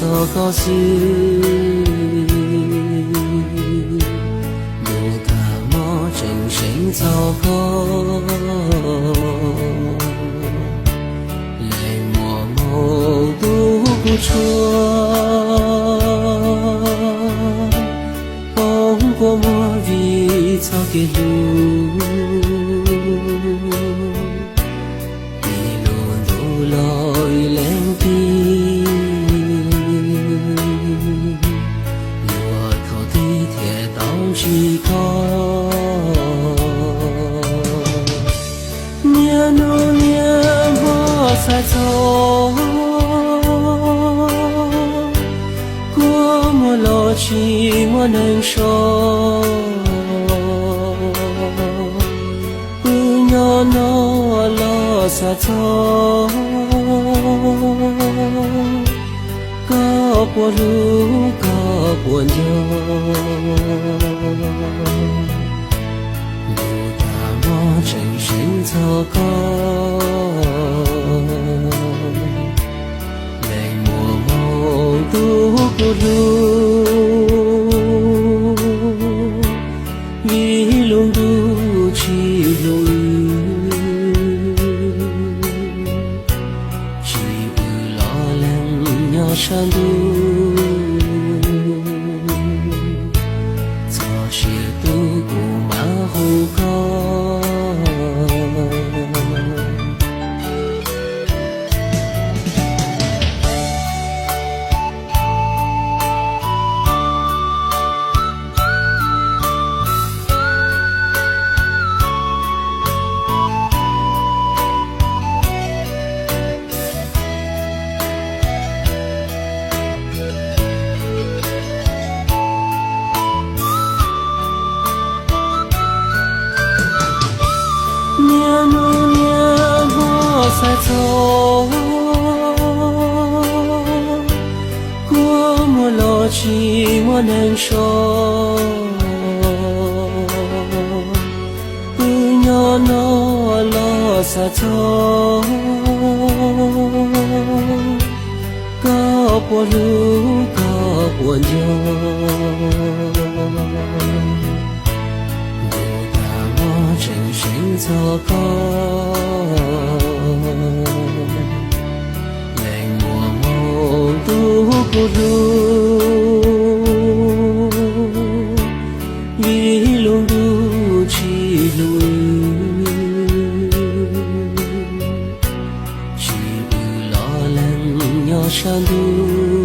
cho có dư mù thả mò tranh sinh cho có lại mùa màu tu chúa bóng của mùa vì cho kia lu lối lên tim lúa thổ tí thiệt tao chỉ có nia nô nia bỏ xa cho của mùa lo chỉ mùa nâng sâu nhỏ nó lo xa cho có buồn lu có buồn nhớ dù ta mò tranh sinh cho có ngày mùa màu tu buồn lu vì luôn du chỉ lối山路，早些渡过马虎高。nia nô nia bỏ xa cho của mùa lo chỉ mùa nâng sâu nhỏ nó lo xa cho có buồn lu có buồn nhớ tranh sinh cho có ngày mùa màu tu cô lu vì luôn du chỉ lùi chỉ lo lắng nhỏ san du